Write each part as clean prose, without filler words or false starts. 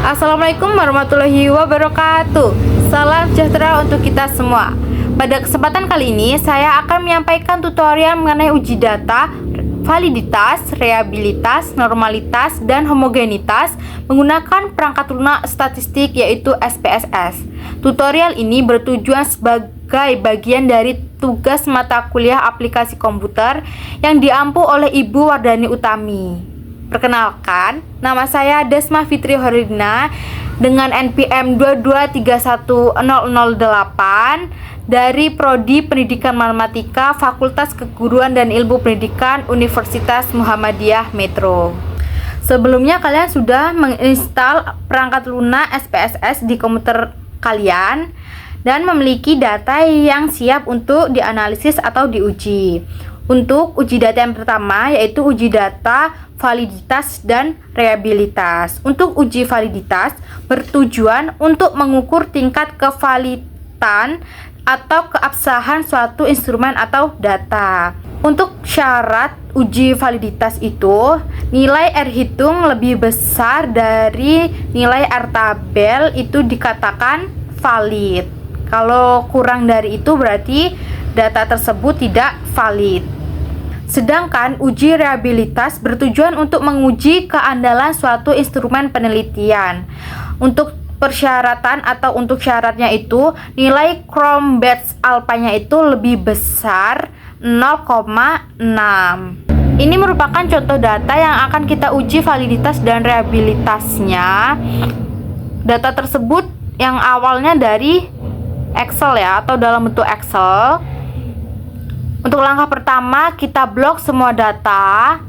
Assalamualaikum warahmatullahi wabarakatuh. Salam sejahtera untuk kita semua. Pada kesempatan kali ini saya akan menyampaikan tutorial mengenai uji data, validitas, reliabilitas, normalitas, dan homogenitas menggunakan perangkat lunak statistik yaitu SPSS. Tutorial ini bertujuan sebagai bagian dari tugas mata kuliah aplikasi komputer yang diampu oleh Ibu Wardani Utami. Perkenalkan, nama saya Desma Fitri Horidina dengan NPM 2231008 dari Prodi Pendidikan Matematika Fakultas Keguruan dan Ilmu Pendidikan Universitas Muhammadiyah Metro. Sebelumnya kalian sudah menginstal perangkat lunak SPSS di komputer kalian dan memiliki data yang siap untuk dianalisis atau diuji. Untuk uji data yang pertama yaitu uji data validitas dan reliabilitas. Untuk uji validitas bertujuan untuk mengukur tingkat kevalidan atau keabsahan suatu instrumen atau data. Untuk syarat uji validitas itu, nilai R hitung lebih besar dari nilai R tabel itu dikatakan valid. Kalau kurang dari itu berarti data tersebut tidak valid. Sedangkan uji reliabilitas bertujuan untuk menguji keandalan suatu instrumen penelitian. Untuk persyaratan atau untuk syaratnya itu nilai Cronbach's alpha-nya itu lebih besar 0,6. Ini merupakan contoh data yang akan kita uji validitas dan reliabilitasnya. Data tersebut yang awalnya dari Excel ya, atau dalam bentuk Excel. Untuk langkah pertama kita blok semua data,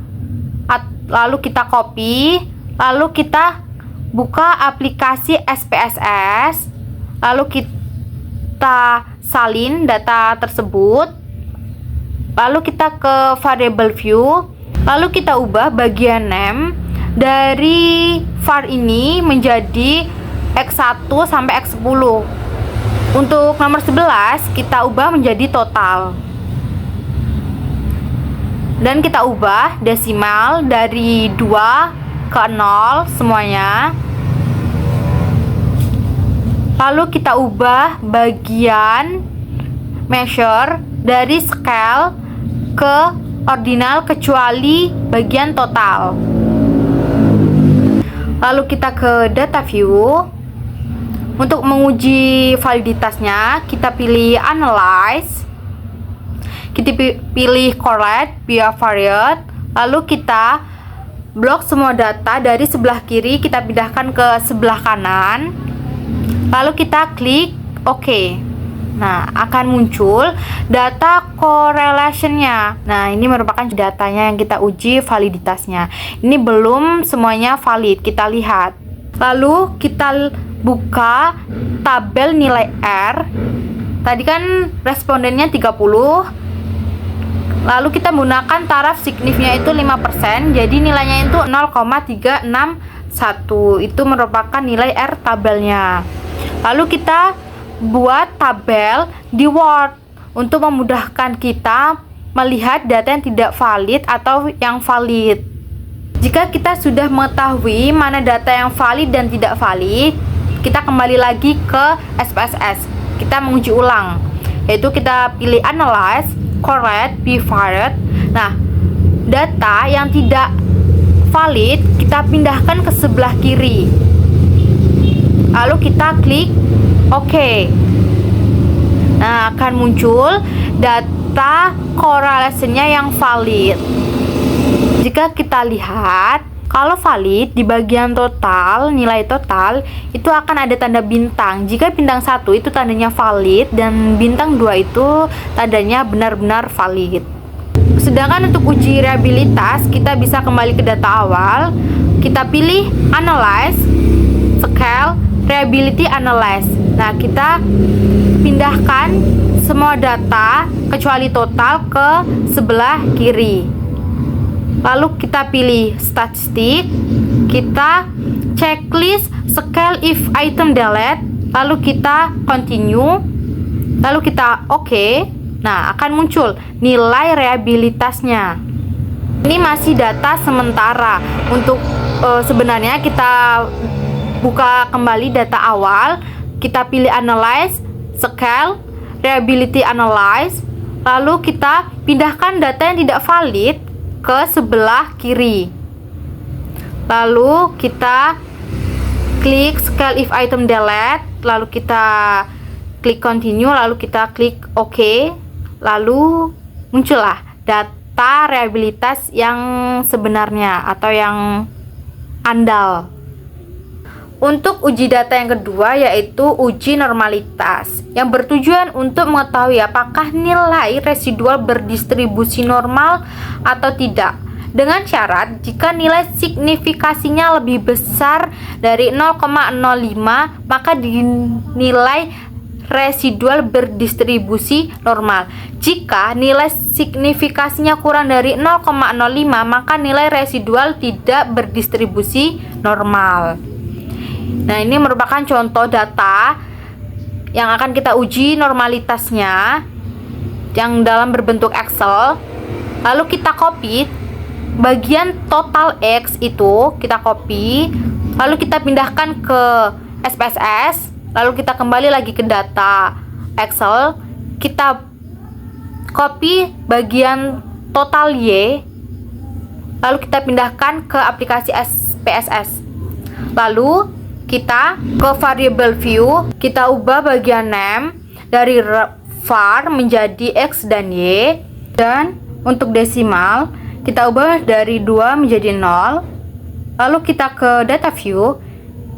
lalu kita copy, lalu kita buka aplikasi SPSS, lalu kita salin data tersebut, lalu kita ke variable view, lalu kita ubah bagian name dari var ini menjadi X1 sampai X10. Untuk nomor 11 kita ubah menjadi total. Dan kita ubah desimal dari 2 ke 0 semuanya. Lalu kita ubah bagian measure dari scale ke ordinal kecuali bagian total. Lalu kita ke data view. Untuk menguji validitasnya kita pilih analyze. Kita pilih correct biavariate, lalu kita blok semua data dari sebelah kiri kita pindahkan ke sebelah kanan, lalu kita klik OK. Nah, akan muncul data correlation-nya. Nah, ini merupakan datanya yang kita uji validitasnya. Ini belum semuanya valid, kita lihat. Lalu kita buka tabel nilai R. Tadi kan respondennya 30. Lalu kita menggunakan taraf signifnya itu 5%, jadi nilainya itu 0,361. Itu merupakan nilai R tabelnya. Lalu kita buat tabel di Word untuk memudahkan kita melihat data yang tidak valid atau yang valid. Jika kita sudah mengetahui mana data yang valid dan tidak valid, kita kembali lagi ke SPSS. Kita menguji ulang, yaitu kita pilih analyze, correct biavariate. Nah, data yang tidak valid kita pindahkan ke sebelah kiri, lalu kita klik OK. Nah, akan muncul data correlation-nya yang valid. Jika kita lihat, kalau valid di bagian total, nilai total itu akan ada tanda bintang. Jika bintang 1 itu tandanya valid dan bintang 2 itu tandanya benar-benar valid. Sedangkan untuk uji reliabilitas kita bisa kembali ke data awal. Kita pilih analyze, scale, reliability analyze. Nah, kita pindahkan semua data kecuali total ke sebelah kiri. Lalu kita pilih statistik, kita checklist scale if item delete, lalu kita continue, lalu kita OK. Nah, akan muncul nilai reliabilitasnya. Ini masih data sementara. Untuk sebenarnya kita buka kembali data awal, kita pilih analyze, scale, reliability analyze, lalu kita pindahkan data yang tidak valid ke sebelah kiri. Lalu kita klik scale if item delete, lalu kita klik continue, lalu kita klik OK, lalu muncullah data reliabilitas yang sebenarnya atau yang andal. Untuk uji data yang kedua yaitu uji normalitas yang bertujuan untuk mengetahui apakah nilai residual berdistribusi normal atau tidak, dengan syarat jika nilai signifikasinya lebih besar dari 0,05 maka dinilai residual berdistribusi normal. Jika nilai signifikasinya kurang dari 0,05 maka nilai residual tidak berdistribusi normal. Nah, ini merupakan contoh data yang akan kita uji normalitasnya yang dalam berbentuk Excel. Lalu kita copy bagian total X itu, kita copy, lalu kita pindahkan ke SPSS, lalu kita kembali lagi ke data Excel, kita copy bagian total Y, lalu kita pindahkan ke aplikasi SPSS. Lalu kita ke variable view, kita ubah bagian name dari var menjadi X dan Y, dan untuk desimal kita ubah dari 2 menjadi 0. Lalu kita ke data view.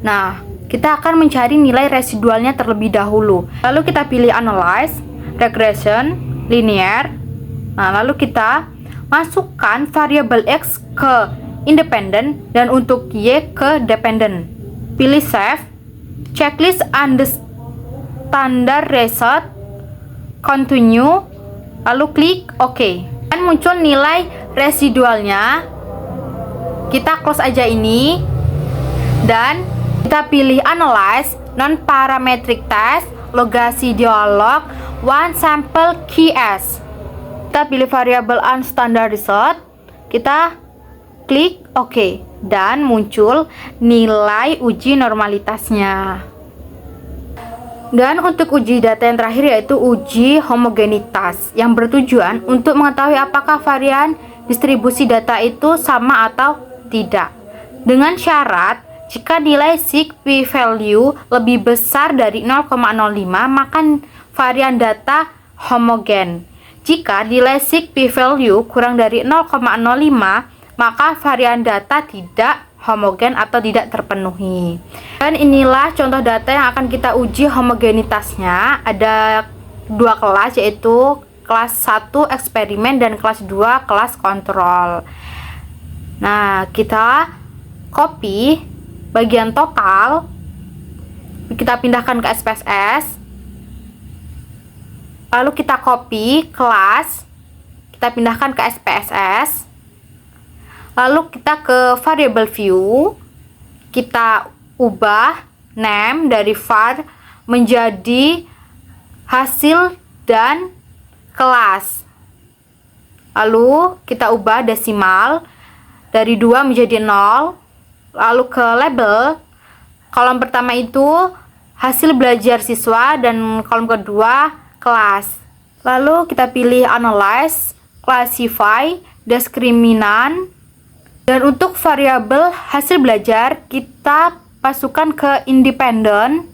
Nah, kita akan mencari nilai residualnya terlebih dahulu. Lalu kita pilih analyze, regression, linear. Nah, lalu kita masukkan variabel X ke independent dan untuk Y ke dependent. Pilih save, checklist and standard result, continue, lalu klik OK. Dan muncul nilai residualnya. Kita close aja ini dan kita pilih analyze, non parametric test, logasi dialog, one sample key as. Kita pilih variable unstandard result, kita klik OK dan muncul nilai uji normalitasnya. Dan untuk uji data yang terakhir yaitu uji homogenitas yang bertujuan untuk mengetahui apakah varian distribusi data itu sama atau tidak. Dengan syarat jika nilai sig p-value lebih besar dari 0,05 maka varian data homogen. Jika nilai sig p-value kurang dari 0,05 maka varian data tidak homogen atau tidak terpenuhi. Dan inilah contoh data yang akan kita uji homogenitasnya. Ada 2 kelas yaitu kelas 1 eksperimen dan kelas 2 kelas kontrol. Nah, kita copy bagian total, kita pindahkan ke SPSS, lalu kita copy kelas, kita pindahkan ke SPSS, lalu kita ke variable view, kita ubah name dari var menjadi hasil dan kelas. Lalu kita ubah desimal dari 2 menjadi 0. Lalu ke label, kolom pertama itu hasil belajar siswa dan kolom kedua kelas. Lalu kita pilih analyze, classify, diskriminan. Dan untuk variabel hasil belajar kita masukkan ke independent,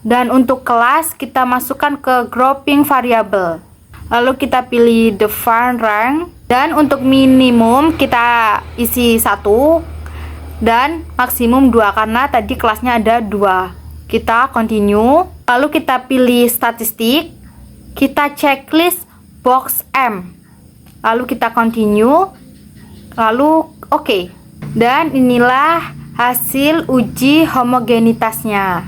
dan untuk kelas kita masukkan ke grouping variabel. Lalu kita pilih define rank, dan untuk minimum kita isi 1 dan maksimum 2 karena tadi kelasnya ada 2. Kita continue, lalu kita pilih statistik, kita checklist box M, lalu kita continue, lalu OK. Dan inilah hasil uji homogenitasnya.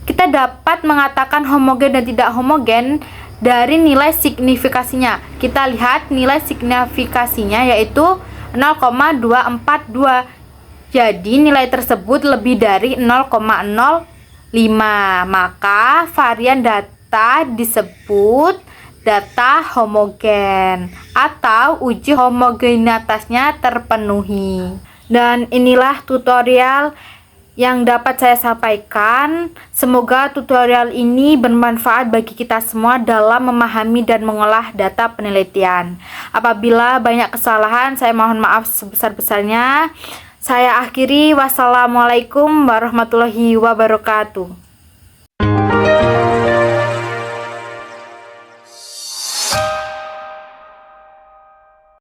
Kita dapat mengatakan homogen dan tidak homogen dari nilai signifikasinya. Kita lihat nilai signifikasinya yaitu 0,242. Jadi nilai tersebut lebih dari 0,05. Maka varian data disebut data homogen atau uji homogenitasnya terpenuhi. Dan inilah tutorial yang dapat saya sampaikan. Semoga tutorial ini bermanfaat bagi kita semua dalam memahami dan mengolah data penelitian. Apabila banyak kesalahan, saya mohon maaf sebesar-besarnya. Saya akhiri, wassalamualaikum warahmatullahi wabarakatuh.